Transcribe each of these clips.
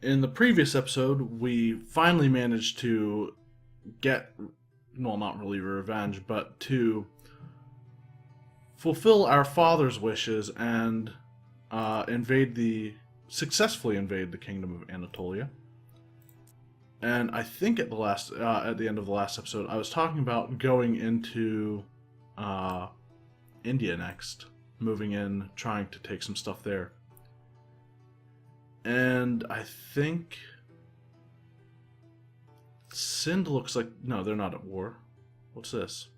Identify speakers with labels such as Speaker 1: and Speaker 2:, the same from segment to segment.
Speaker 1: In the previous episode, we finally managed to get, well, not really revenge, but to fulfill our father's wishes and successfully invade the kingdom of Anatolia. And I think at the end of the last episode, I was talking about going into uh, India next, moving in, trying to take some stuff there. And I think Sind looks like, no, they're not at war. What's this?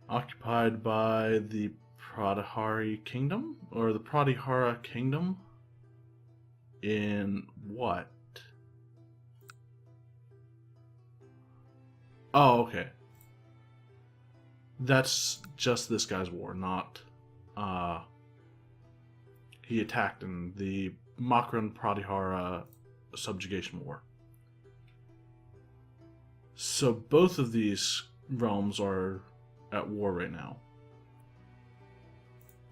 Speaker 1: Occupied by the Pradihari Kingdom? Or the Pradihara Kingdom? In what? Oh, okay. That's just this guy's war, not. Uh, he attacked in the Makran Pradihara subjugation war. So both of these realms are at war right now.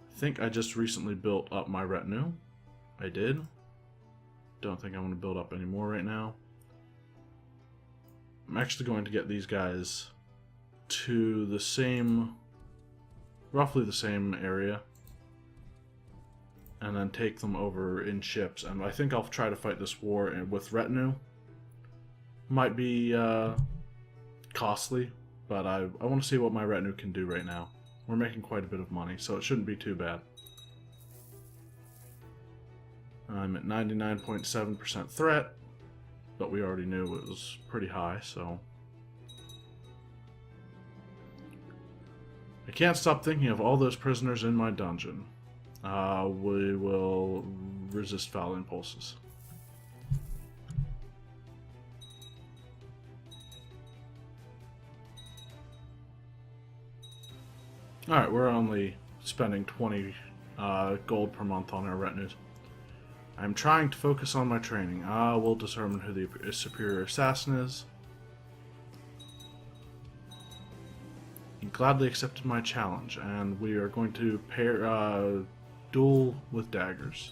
Speaker 1: I think I just recently built up my retinue. I did. Don't think I'm going to build up any more right now. I'm actually going to get these guys to the same, roughly the same area, and then take them over in ships. And I think I'll try to fight this war with retinue. Might be costly, but I want to see what my retinue can do right now. We're making quite a bit of money, so it shouldn't be too bad. I'm at 99.7% threat, but we already knew it was pretty high, so... I can't stop thinking of all those prisoners in my dungeon. We will resist foul impulses. Alright, we're only spending 20 gold per month on our retinues. I'm trying to focus on my training. We'll determine who the superior assassin is. He gladly accepted my challenge, and we are going to pair duel with daggers.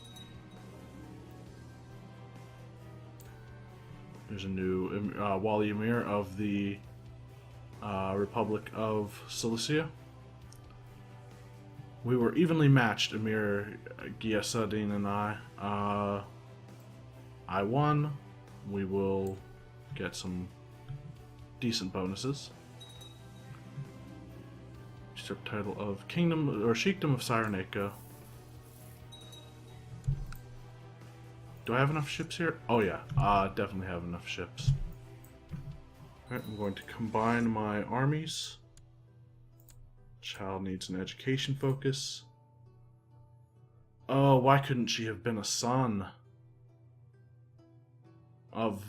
Speaker 1: There's a new Wali Emir of the Republic of Cilicia. We were evenly matched, Emir Ghiasaddin and I. I won. We will get some decent bonuses. Usurp title of Kingdom or Sheikdom of Cyrenaica. Do I have enough ships here? Oh yeah, definitely have enough ships. Alright, I'm going to combine my armies. Child needs an education focus. Oh, why couldn't she have been a son of,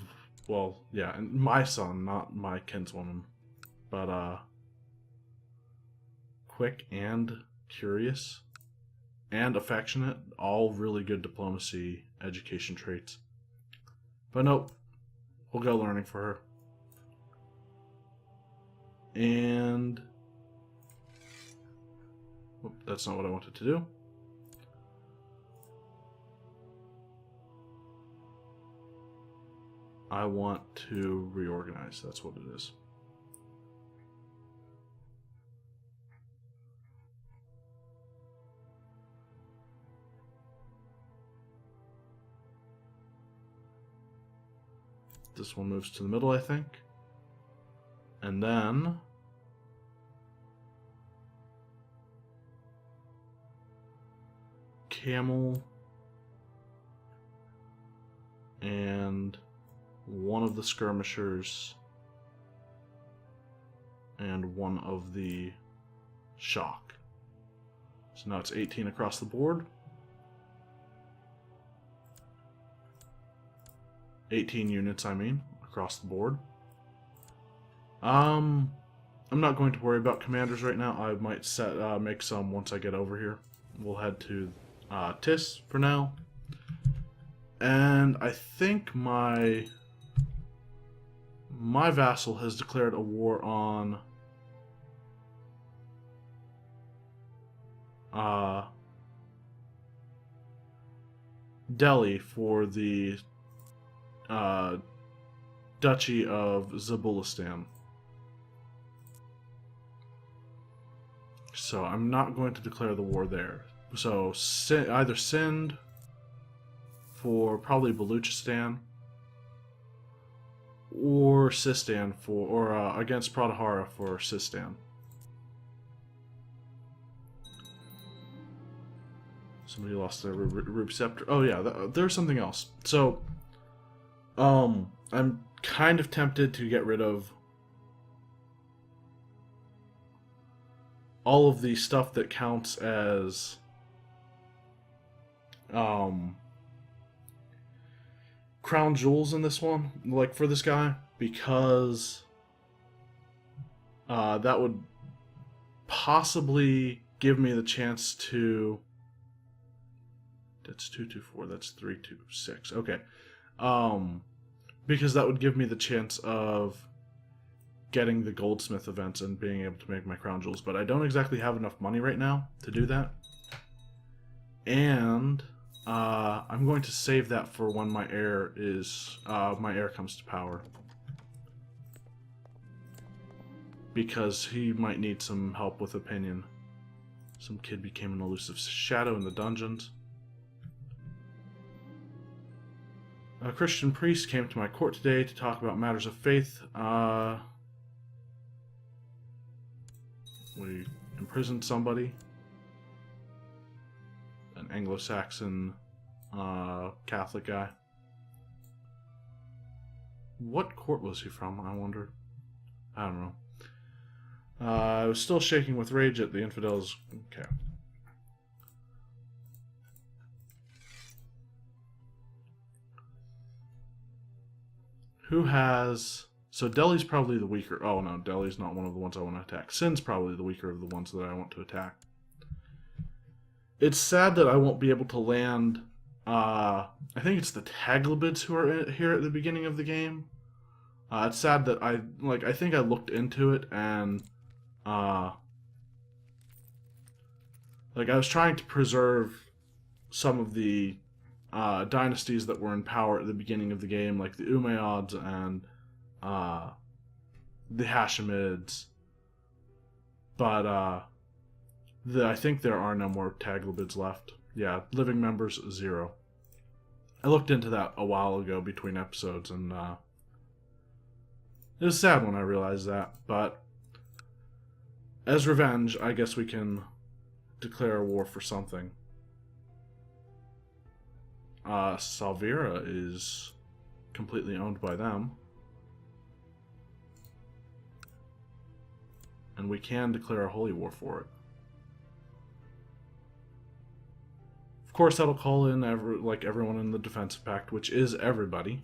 Speaker 1: well, yeah, my son, not my kinswoman. But, quick and curious and affectionate, all really good diplomacy education traits. But nope, we'll go learning for her. And that's not what I wanted to do. I want to reorganize, that's what it is. This one moves to the middle, I think. And then camel and one of the skirmishers and one of the shock. So now it's 18 across the board. 18 units, I mean, across the board. I'm not going to worry about commanders right now. I might make some once I get over here. We'll head to Tis for now. And I think my vassal has declared a war on Delhi for the Duchy of Zabulistan. So I'm not going to declare the war there. So either Sindh for probably Baluchistan, or Sistan against Pratihara for Sistan. Somebody lost their Ruby Scepter. Oh yeah, there's something else. So, I'm kind of tempted to get rid of all of the stuff that counts as crown jewels in this one, like for this guy, because that would possibly give me the chance to. That's 224. That's 326. Okay, because that would give me the chance of getting the goldsmith events and being able to make my crown jewels. But I don't exactly have enough money right now to do that, and I'm going to save that for when my heir comes to power, because he might need some help with opinion. Some kid became an elusive shadow in the dungeons. A Christian priest came to my court today to talk about matters of faith. We imprisoned somebody. An Anglo-Saxon Catholic guy. What court was he from, I wonder? I don't know. I was still shaking with rage at the infidels. Okay. Who has... So Delhi's probably the weaker... Oh no, Delhi's not one of the ones I want to attack. Sin's probably the weaker of the ones that I want to attack. It's sad that I won't be able to land... I think it's the Taglabids who are here at the beginning of the game. It's sad that I think I looked into it and... I was trying to preserve some of the dynasties that were in power at the beginning of the game, like the Umayyads and the Hashemids. But I think there are no more Taglabids left. Yeah, living members, 0. I looked into that a while ago between episodes, and it was sad when I realized that. But as revenge, I guess we can declare a war for something. Salvira is completely owned by them. And we can declare a holy war for it. Of course, that'll call in everyone in the defensive pact, which is everybody.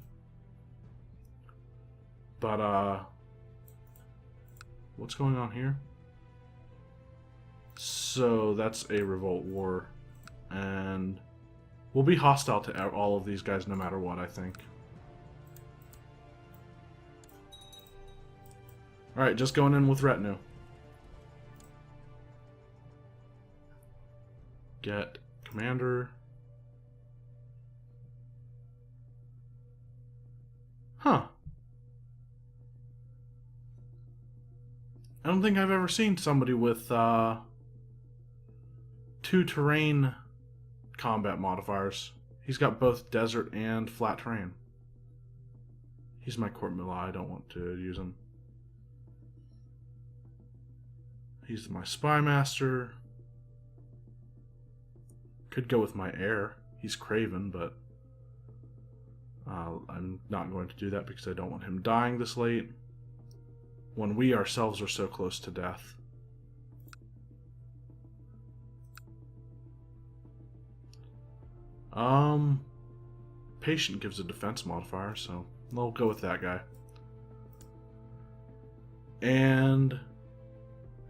Speaker 1: But, what's going on here? So, that's a revolt war. And we'll be hostile to all of these guys no matter what, I think. Alright, just going in with retinue. Get commander. Huh. I don't think I've ever seen somebody with 2 terrain combat modifiers. He's got both desert and flat terrain. He's my court Mullah. I don't want to use him. He's my spy master. Could go with my heir. He's Craven, but I'm not going to do that because I don't want him dying this late when we ourselves are so close to death. Patient gives a defense modifier, so we'll go with that guy. And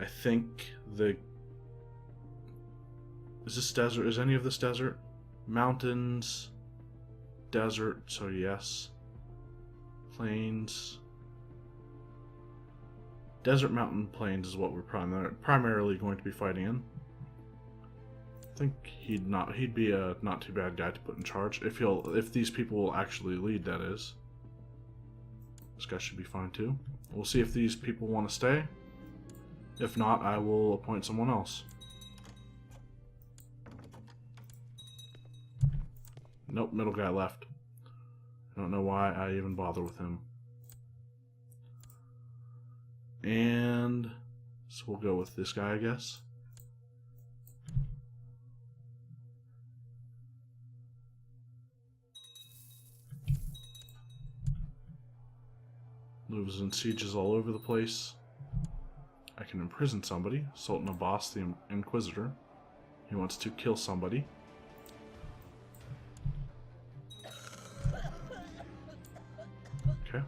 Speaker 1: I think is this desert? Is any of this desert? Mountains, desert, so yes. Plains. Desert, mountain, plains is what we're primarily going to be fighting in. think he'd be a not too bad guy to put in charge if these people will actually lead, that is. This guy should be fine too. We'll see if these people want to stay. If not, I will appoint someone else. Nope, middle guy left. I don't know why I even bother with him. And so we'll go with this guy, I guess. Moves and sieges all over the place. I can imprison somebody. Sultan Abbas, the Inquisitor. He wants to kill somebody. Okay.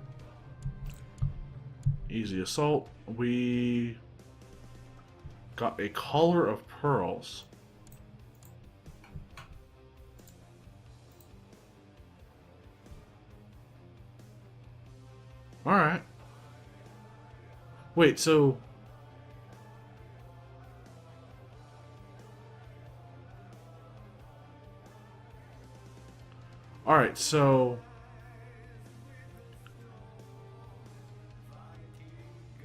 Speaker 1: Easy assault. We got a collar of pearls. Alright. Wait, so... Alright, so...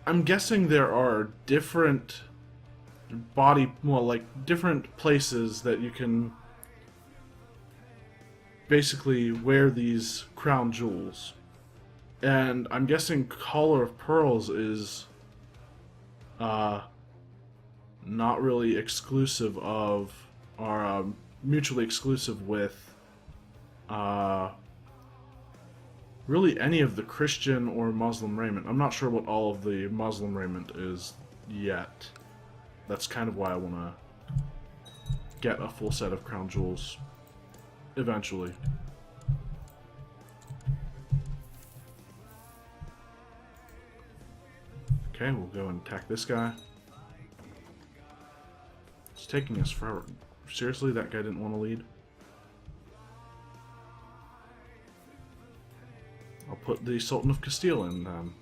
Speaker 1: I'm guessing there are different different places that you can basically wear these crown jewels. And I'm guessing Collar of Pearls is not really exclusive of, or mutually exclusive with really any of the Christian or Muslim raiment. I'm not sure what all of the Muslim raiment is yet. That's kind of why I want to get a full set of crown jewels eventually. Okay, we'll go and attack this guy. It's taking us forever. Seriously, that guy didn't want to lead? I'll put the Sultan of Castile in,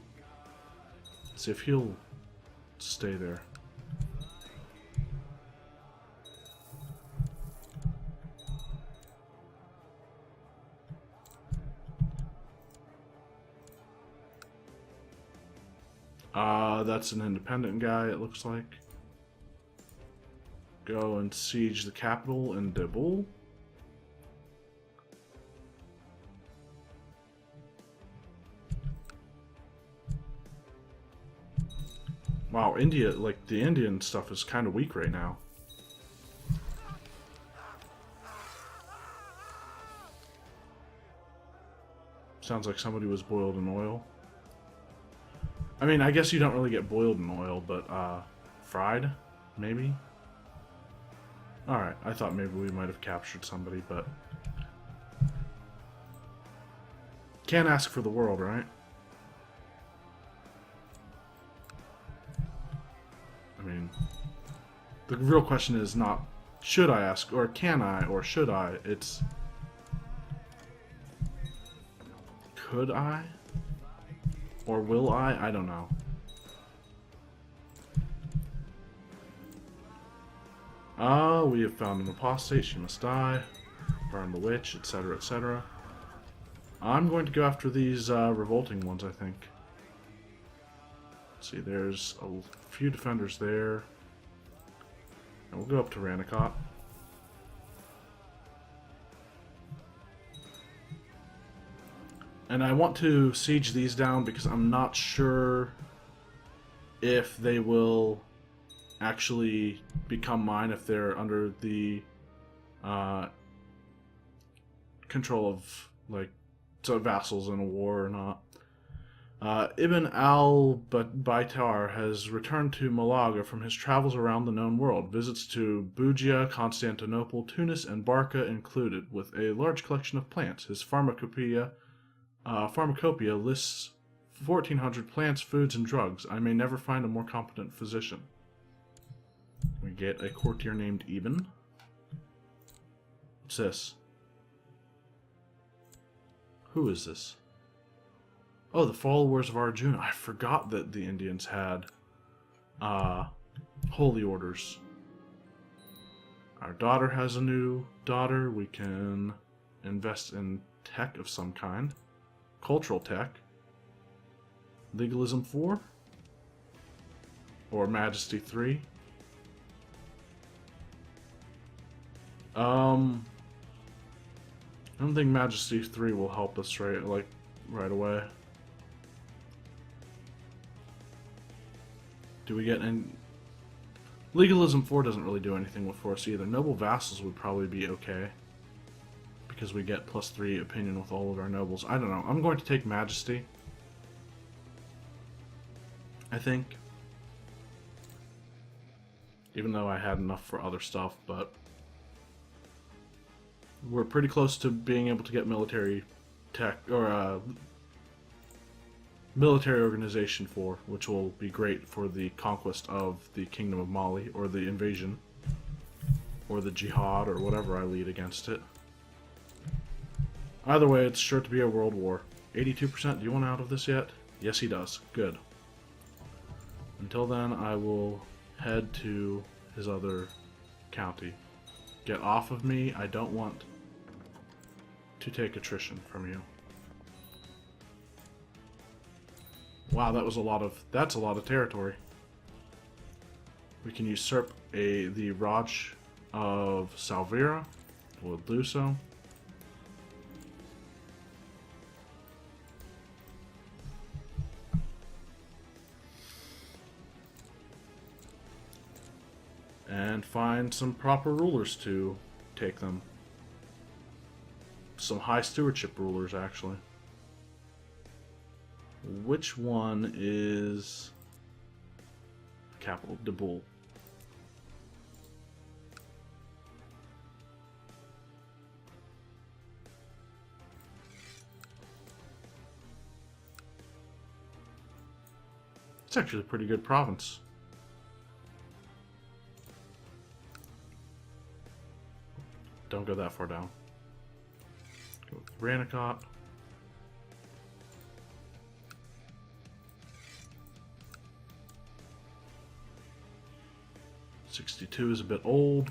Speaker 1: see if he'll stay there. That's an independent guy, it looks like. Go and siege the capital in Debul. Wow, India, like, the Indian stuff is kind of weak right now. Sounds like somebody was boiled in oil. I mean, I guess you don't really get boiled in oil, but, fried? Maybe? Alright, I thought maybe we might have captured somebody, but... Can't ask for the world, right? I mean, the real question is not, should I ask, or can I, or should I? It's... Could I? Or will I? I don't know. We have found an apostate. She must die. Burn the witch, etc., etc. I'm going to go after these revolting ones, I think. Let's see, there's a few defenders there. And we'll go up to Ranikot. And I want to siege these down because I'm not sure if they will actually become mine if they're under the control of, like, so vassals in a war or not. Ibn al-Baitar has returned to Malaga from his travels around the known world. Visits to Bugia, Constantinople, Tunis, and Barca included, with a large collection of plants. His pharmacopoeia lists 1,400 plants, foods, and drugs. I may never find a more competent physician. We get a courtier named Ibn. What's this? Who is this? Oh, the followers of Arjuna. I forgot that the Indians had holy orders. I Our daughter has a new daughter. We can invest in tech of some kind. Cultural tech. Legalism 4. Or Majesty 3. I don't think Majesty 3 will help us right away. Do we get in? Legalism 4 doesn't really do anything for us either. Noble Vassals would probably be okay, because we get +3 opinion with all of our nobles. I don't know. I'm going to take Majesty, I think. Even though I had enough for other stuff, but we're pretty close to being able to get military tech, or military organization 4, which will be great for the conquest of the Kingdom of Mali, or the invasion, or the jihad, or whatever I lead against it. Either way, it's sure to be a world war. 82%, do you want out of this yet? Yes, he does. Good. Until then, I will head to his other county. Get off of me. I don't want to take attrition from you. Wow, that's a lot of territory. We can usurp the Raj of Salvira. We'll do so. And find some proper rulers to take them. Some high stewardship rulers, actually. Which one is capital? Dabul. It's actually a pretty good province. Don't go that far down. Go with Ranikot. '62 is a bit old.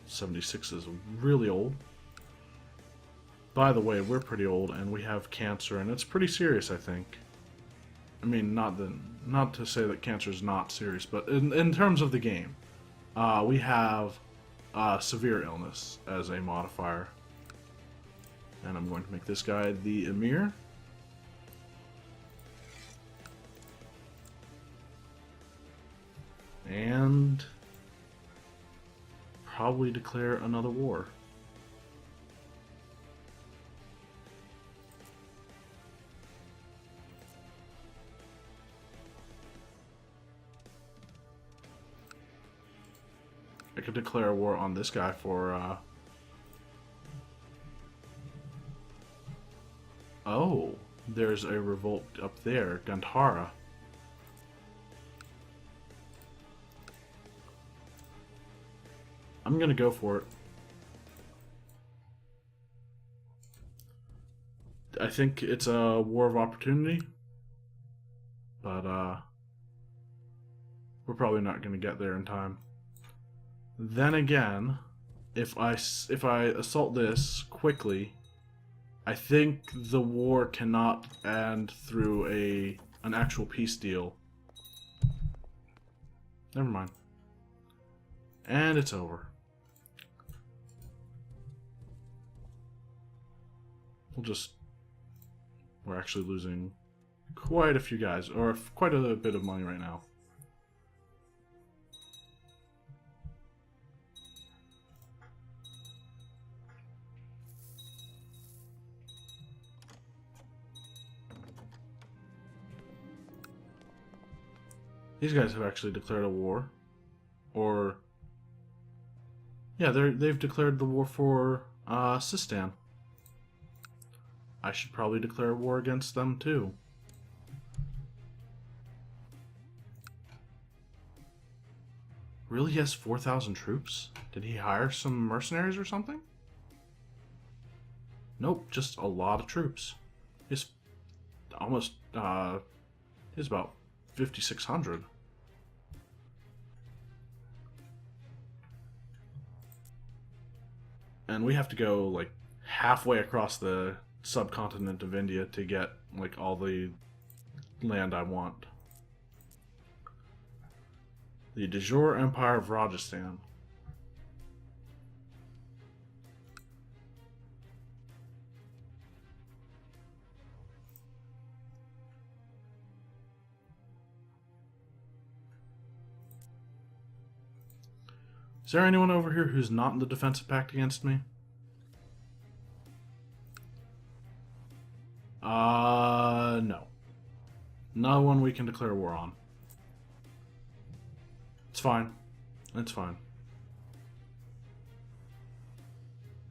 Speaker 1: 76 is really old. By the way, we're pretty old and we have cancer, and it's pretty serious, I think. I mean, not to say that cancer is not serious, but in terms of the game, we have severe illness as a modifier. And I'm going to make this guy the Emir. And probably declare another war. I could declare a war on this guy for, oh, there's a revolt up there, Gandhara. I'm gonna go for it. I think it's a war of opportunity, but we're probably not gonna get there in time. Then again, if I assault this quickly, I think the war cannot end through an actual peace deal. Never mind. And it's over. We're actually losing quite a few guys, or quite a bit of money right now. These guys have actually declared a war. Or, yeah, they've declared the war for Sistan. I should probably declare a war against them too. Really? He has 4,000 troops? Did he hire some mercenaries or something? Nope, just a lot of troops. He's almost, he's about 5,600. and we have to go like halfway across the subcontinent of India to get like all the land I want. The de jure Empire of Rajasthan. Is there anyone over here who's not in the defensive pact against me? No. No one we can declare war on. It's fine. It's fine.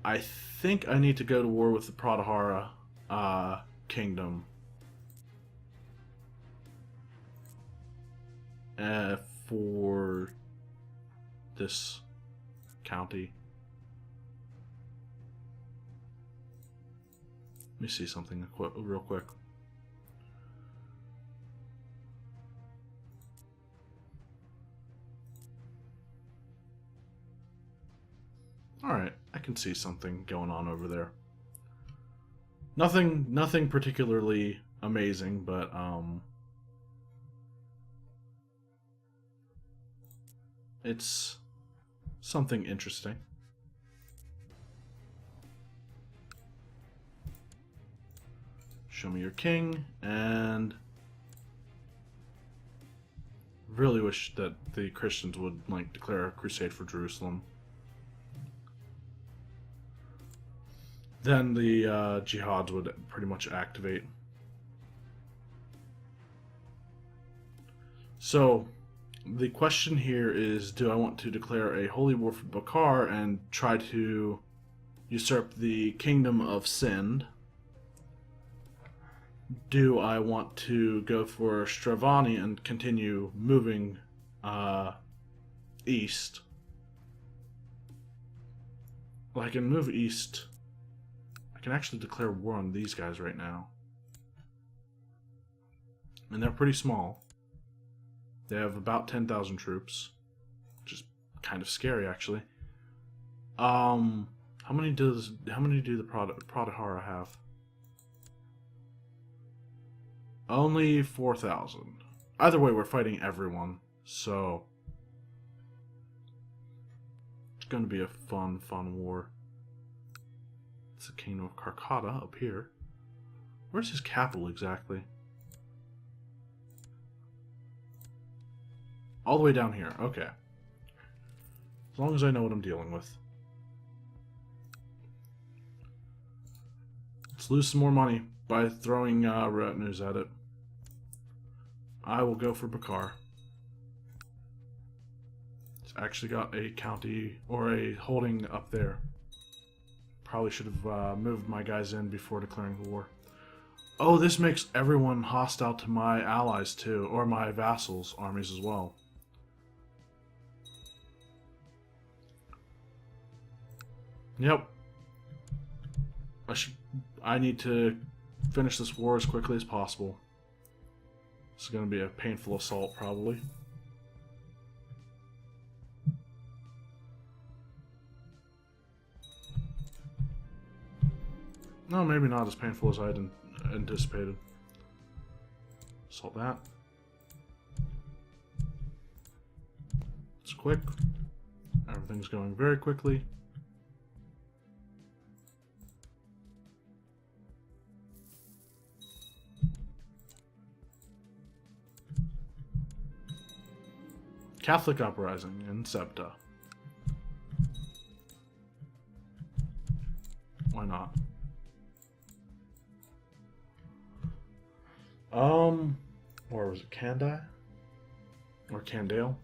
Speaker 1: I think I need to go to war with the Pratihara kingdom. For this county. Let me see something real quick. Alright, I can see something going on over there. Nothing particularly amazing, but it's something interesting. Show me your king, and really wish that the Christians would like declare a crusade for Jerusalem. Then the jihads would pretty much activate. So the question here is, do I want to declare a holy war for Bukhara and try to usurp the kingdom of Sind? Do I want to go for Stravani and continue moving east? Well, I can move east. I can actually declare war on these guys right now. And they're pretty small. They have about 10,000 troops, which is kind of scary, actually. How many do the Pratihara have? Only 4,000. Either way, we're fighting everyone, so it's going to be a fun war. It's the Kingdom of Karkata up here. Where's his capital exactly? All the way down here. Okay. As long as I know what I'm dealing with. Let's lose some more money by throwing retinues at it. I will go for Bukhara. It's actually got a county or a holding up there. Probably should have moved my guys in before declaring the war. Oh, this makes everyone hostile to my allies too, or my vassals' armies as well. Yep. I need to finish this war as quickly as possible. This is going to be a painful assault, probably. No, maybe not as painful as I had anticipated. Assault that. It's quick. Everything's going very quickly. Catholic uprising in Septa. Why not? Or was it Kandai? Or Kandale?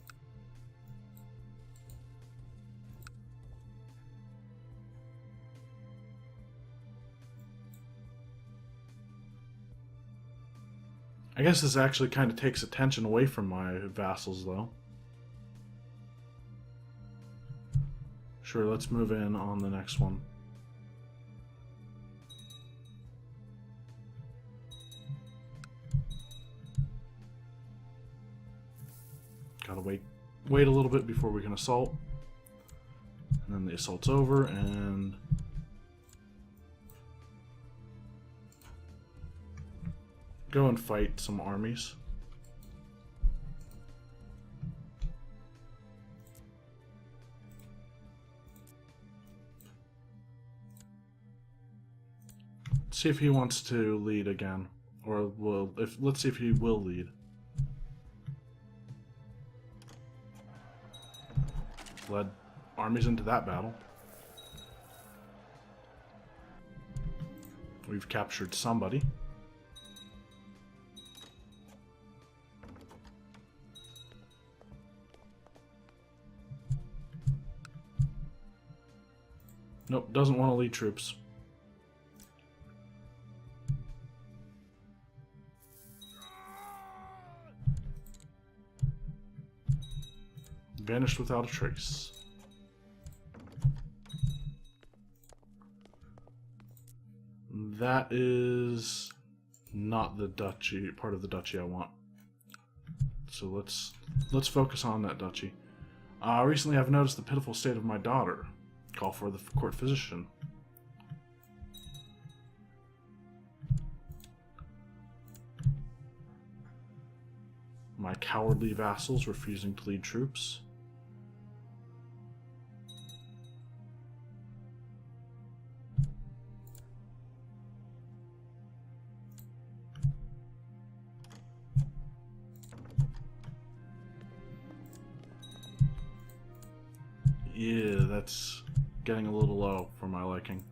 Speaker 1: I guess this actually kind of takes attention away from my vassals, though. Sure, let's move in on the next one. Gotta wait a little bit before we can assault. And then the assault's over, and go and fight some armies. See if he wants to lead again, or let's see if he will lead. Led armies into that battle. We've captured somebody. Nope, doesn't want to lead troops. Vanished without a trace. That is not the duchy, part of the duchy I want. So let's focus on that duchy. Recently I've noticed the pitiful state of my daughter. Call for the court physician. My cowardly vassals refusing to lead troops. Yeah, that's getting a little low for my liking.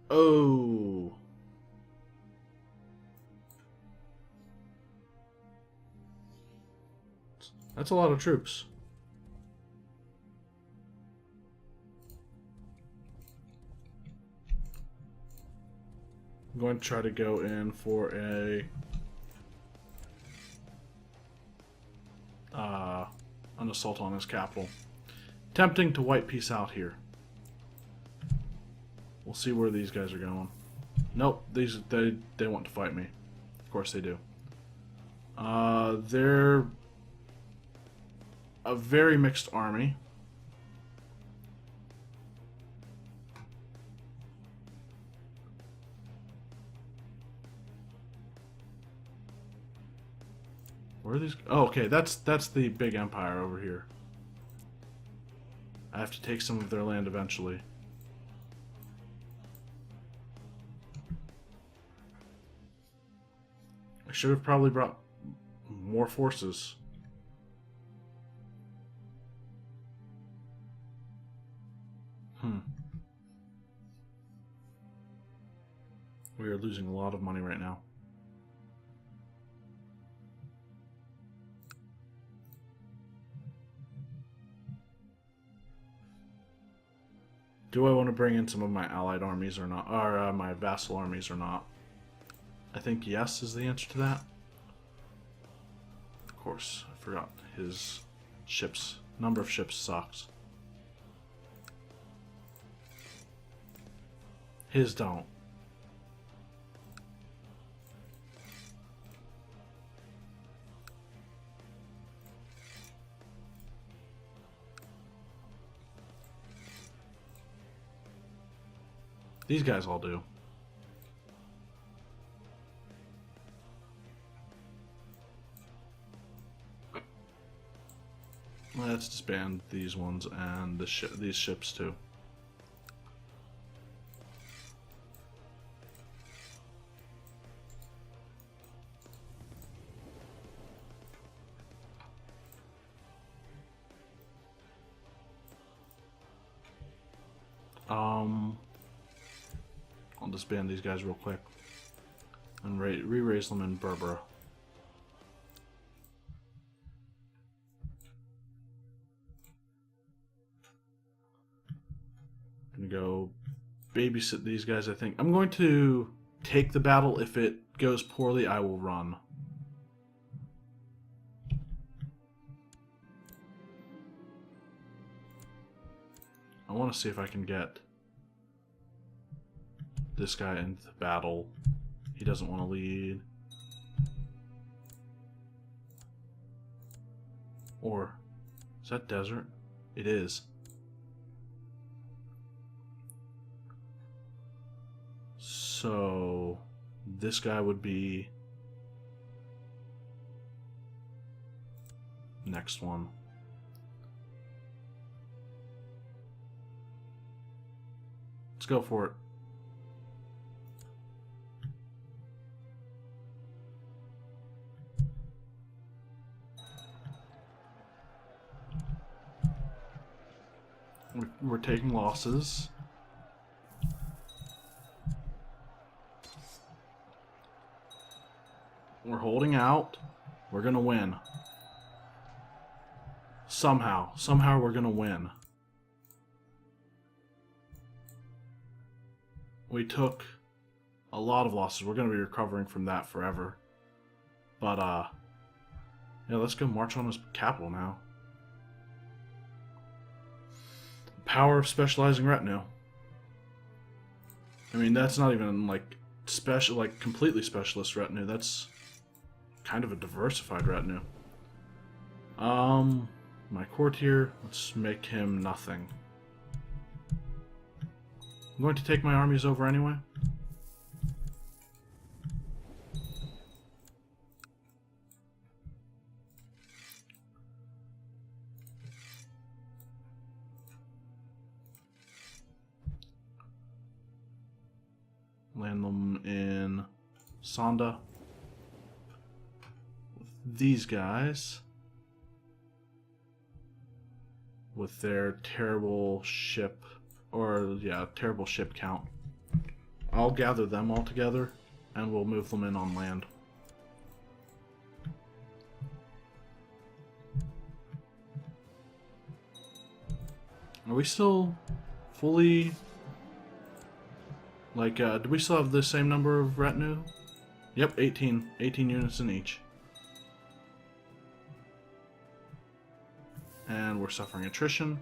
Speaker 1: Oh. That's a lot of troops. I'm going to try to go in for an assault on his capital. Tempting to wipe peace out here. We'll see where these guys are going. Nope, they want to fight me. Of course they do. They're a very mixed army. Where are these? Oh, okay, that's the big empire over here. I have to take some of their land eventually. I should have probably brought more forces. We are losing a lot of money right now. Do I want to bring in some of my allied armies or not? Or my vassal armies or not? I think yes is the answer to that. Of course, I forgot his ships. Number of ships sucks. His don't. These guys all do. Let's disband these ones and these ships too. I'll disband these guys real quick and re-raise them in Berbera. Gonna go babysit these guys, I think. I'm going to take the battle. If it goes poorly, I will run. I want to see if I can get this guy into the battle. He doesn't want to lead. Or Is that desert? It is. So this guy would be next one. Let's go for it. We're taking losses. We're holding out. We're gonna win. Somehow we're gonna win. We took a lot of losses. We're gonna be recovering from that forever. But yeah, let's go march on his capital now. Power of specializing retinue. I mean, that's not even like special, like completely specialist retinue. That's kind of a diversified retinue. My courtier, let's make him nothing. I'm going to take my armies over anyway. Land them in Sonda. With these guys. With their terrible ship, or yeah, terrible ship count. I'll gather them all together, and we'll move them in on land. Are we still fully, like, do we still have the same number of retinue? Yep, 18 units in each. And we're suffering attrition.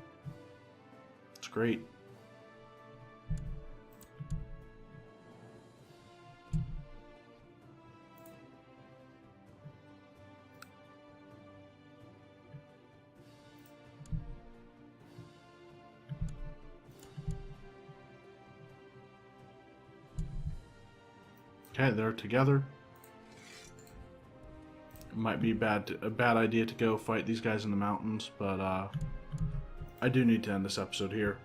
Speaker 1: It's great. Okay, they're together. It might be a bad idea to go fight these guys in the mountains, but I do need to end this episode here.